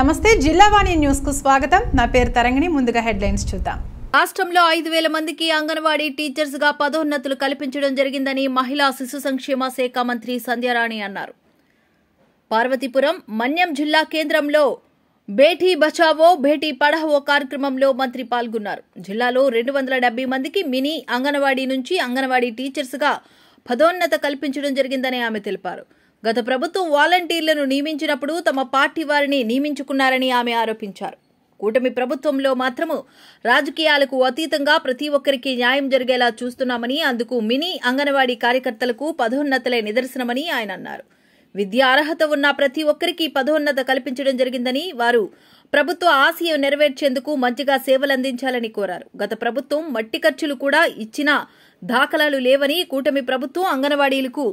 నమస్తే జిల్లావాణి న్యూస్ కు స్వాగతం. నా పేరు తరంగిణి. ముందుగా హెడ్లైన్స్ చూద్దాం. రాష్ట్రంలో 5,000 మందికి అంగన్వాడీ టీచర్స్ గా పదోన్నతులు కల్పించడం జరిగిందని మహిళా శిశు సంక్షేమ శాఖ మంత్రి సంధ్యారాణి అన్నారు. పార్వతీపురం మన్యం జిల్లా కేంద్రంలో బేటీ బచావో బేటీ పఢావో కార్యక్రమంలో మంత్రి పాల్గొన్నారు. జిల్లాలో 270 మందికి మినీ అంగన్వాడీ నుంచి అంగన్వాడీ టీచర్స్ గా పదోన్నత కల్పించడం జరిగిందని ఆమె తెలిపారు. గత ప్రభుత్వం వాలంటీర్లను నియమించినప్పుడు తమ పార్టీ వారిని నియమించుకున్నారని ఆమె ఆరోపించారు. కూటమి ప్రభుత్వంలో మాత్రము రాజకీయాలకు అతీతంగా ప్రతి ఒక్కరికి న్యాయం జరిగేలా చూస్తున్నామని, అందుకు మినీ అంగన్వాడీ కార్యకర్తలకు పదోన్నతలే నిదర్శనమని ఆయన అన్నారు. విద్యా అర్హత ఉన్న ప్రతి ఒక్కరికి పదోన్నత కల్పించడం జరిగిందని, వారు ప్రభుత్వ ఆశయం నెరవేర్చేందుకు మంచిగా సేవలందించాలని కోరారు. గత ప్రభుత్వం మట్టి ఖర్చులు కూడా ఇచ్చిన దాఖలాలు లేవని, కూటమి ప్రభుత్వం అంగన్వాడీలకు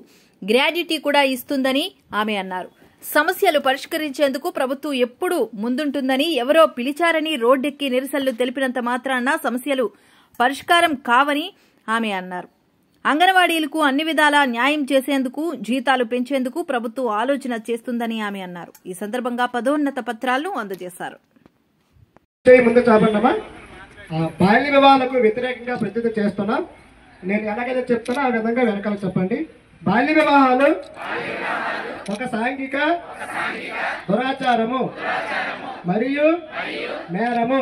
గ్రాడ్యుటీ కూడా ఇస్తుందని ఆమె అన్నారు. సమస్యలు పరిష్కరించేందుకు ప్రభుత్వం ఎప్పుడూ ముందుంటుందని, ఎవరో పిలిచారని రోడ్డెక్కి నిరసనలు తెలిపినంత మాత్రాన సమస్యలు పరిష్కారం కావని ఆమె అన్నారు. అంగన్వాడీలకు అన్ని విధాలా న్యాయం చేసేందుకు, జీతాలు పెంచేందుకు ప్రభుత్వం ఆలోచన చేస్తుందని ఆమె అన్నారు. ఈ సందర్భంగా పదోన్నత పత్రాలను అందజేశారు. బాల్య వివాహాలకు వ్యతిరేకంగా ప్రతిజ్ఞ చేస్తున్నాం. నేను ఎలాగైతే చెప్తున్నా ఆ విధంగా వెనకాల చెప్పండి. బాల్య వివాహాలు ఒక సాంఘిక దురాచారము మరియు నేరము.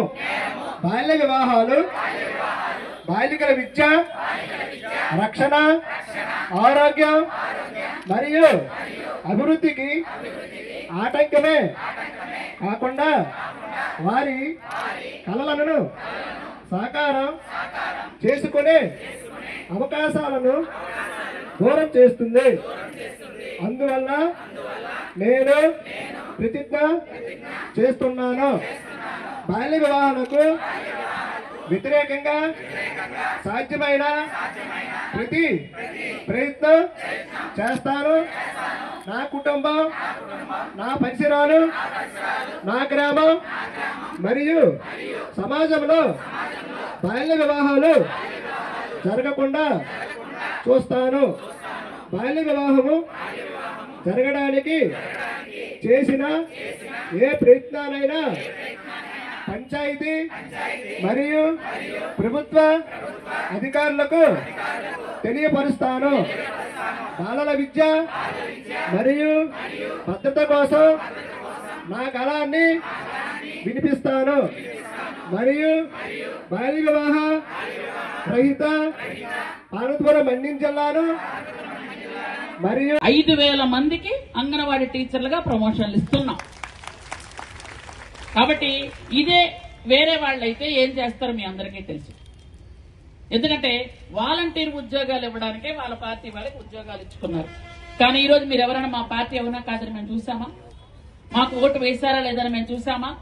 బాల్య వివాహాలు బాలికల విద్య, రక్షణ, ఆరోగ్యం మరియు అభివృద్ధికి ఆటంకమే కాకుండా వారి కలలను సాకారం చేసుకునే అవకాశాలను దూరం చేస్తుంది. అందువల్ల నేను ప్రతిజ్ఞ చేస్తున్నాను. బాల్య వివాహాలకు వ్యతిరేకంగా సాధ్యమైన ప్రతి ప్రయత్నం చేస్తాను. నా కుటుంబం, నా పరిసరాలు, నా గ్రామం మరియు సమాజంలో బాల్య వివాహాలు జరగకుండా చూస్తాను. బాల్య వివాహము జరగడానికి చేసిన ఏ ప్రయత్నాలైనా పంచాయతీ మరియు ప్రభుత్వ అధికారులకు తెలియపరుస్తాను. బాలల విద్య మరియు భద్రత కోసం నా గళాన్ని వినిపిస్తాను మరియు బాల్య వివాహ రహిత పార్వతీపురం మన్యం జిల్లాను మరియు 5,000 మందికి అంగన్వాడీ టీచర్లుగా ప్రమోషన్లు ఇస్తున్నాం. కాబట్టి ఇదే వేరే వాళ్ళైతే ఏం చేస్తారో మీ అందరికీ తెలుసు. ఎందుకంటే వాలంటీర్ ఉద్యోగాలు ఇవ్వడానికే వాళ్ళ పార్టీ వాళ్ళకి ఉద్యోగాలు ఇచ్చుకున్నారు. కానీ ఈ రోజు మీరు ఎవరైనా మా పార్టీ ఎవరైనా కాదని మేము చూసామా? మాకు ఓటు వేశారా లేదని మేము చూసామా?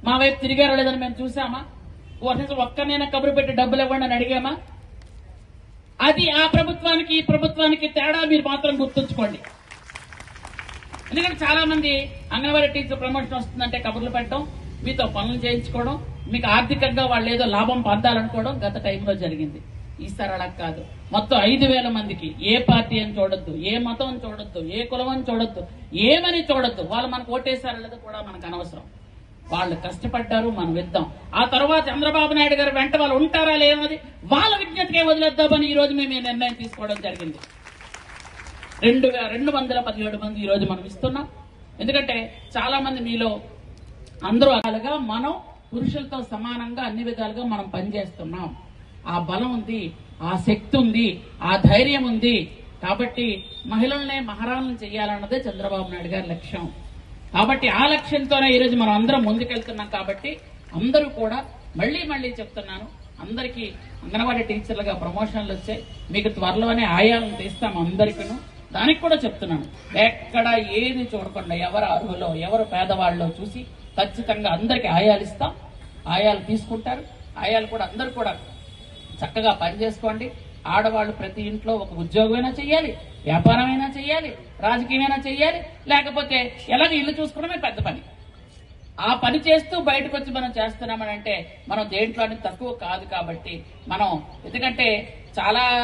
మా వైపు తిరిగారా లేదని మేము చూసామా? ఒక్కనైనా కబురు పెట్టి డబ్బులు ఇవ్వండి అని అడిగామా? అది ఆ ప్రభుత్వానికి ఈ ప్రభుత్వానికి తేడా మీరు మాత్రం గుర్తుంచుకోండి. ఎందుకంటే చాలా మంది అంగన్వాడీ టీచర్ ప్రమోషన్ వస్తుందంటే కబుర్లు పెట్టడం, మీతో పనులు చేయించుకోవడం, మీకు ఆర్థికంగా వాళ్ళు ఏదో లాభం పొందాలనుకోవడం గత టైంలో జరిగింది. ఈసారి అలా కాదు. మొత్తం 5,000 మందికి ఏ పార్టీ అని చూడొద్దు, ఏ మతం అని చూడొద్దు, ఏ కులం అని చూడొద్దు, ఏమని చూడొద్దు. వాళ్ళు మనకు ఓటేశారో లేదో కూడా మనకు అనవసరం. వాళ్ళు కష్టపడ్డారు, మనం ఇద్దాం. ఆ తర్వాత చంద్రబాబు నాయుడు గారు వెంట వాళ్ళు ఉంటారా లేవన్నది వాళ్ళ విజ్ఞతకే వదిలేద్దామని ఈ రోజు మేము ఈ నిర్ణయం తీసుకోవడం జరిగింది. 217 మంది ఈ రోజు మనం ఇస్తున్నాం. ఎందుకంటే చాలా మంది మీలో అందరూ అలాగా మనం పురుషులతో సమానంగా అన్ని విధాలుగా మనం పనిచేస్తున్నాం. ఆ బలం ఉంది, ఆ శక్తి ఉంది, ఆ ధైర్యం ఉంది. కాబట్టి మహిళల్నే మహారాణులను చేయాలన్నదే చంద్రబాబు నాయుడు గారి లక్ష్యం. కాబట్టి ఆ లక్ష్యంతోనే ఈరోజు మనం అందరం ముందుకెళ్తున్నాం. కాబట్టి అందరూ కూడా మళ్లీ చెప్తున్నాను, అందరికీ అంగన్వాడీ టీచర్లుగా ప్రమోషన్లు వచ్చాయి. మీకు త్వరలోనే ఆయాలను తీస్తాం అందరికీ. దానికి కూడా చెప్తున్నాను, ఎక్కడ ఏది చూడకుండా ఎవరు అర్హులో ఎవరు పేదవాళ్ళలో చూసి ఖచ్చితంగా అందరికీ ఆయాలు ఇస్తాం. ఆయాలు తీసుకుంటారు. ఆయాలు కూడా అందరూ కూడా చక్కగా పనిచేసుకోండి. ఆడవాళ్ళు ప్రతి ఇంట్లో ఒక ఉద్యోగమైనా చెయ్యాలి, వ్యాపారమైనా చెయ్యాలి, రాజకీయమైనా చెయ్యాలి. లేకపోతే ఎలాగ ఇల్లు చూసుకోవడమే పెద్ద పని. ఆ పని చేస్తూ బయటకు వచ్చి మనం చేస్తున్నామని అంటే మనం దేంట్లోనే తక్కువ కాదు. కాబట్టి మనం ఎందుకంటే చాలా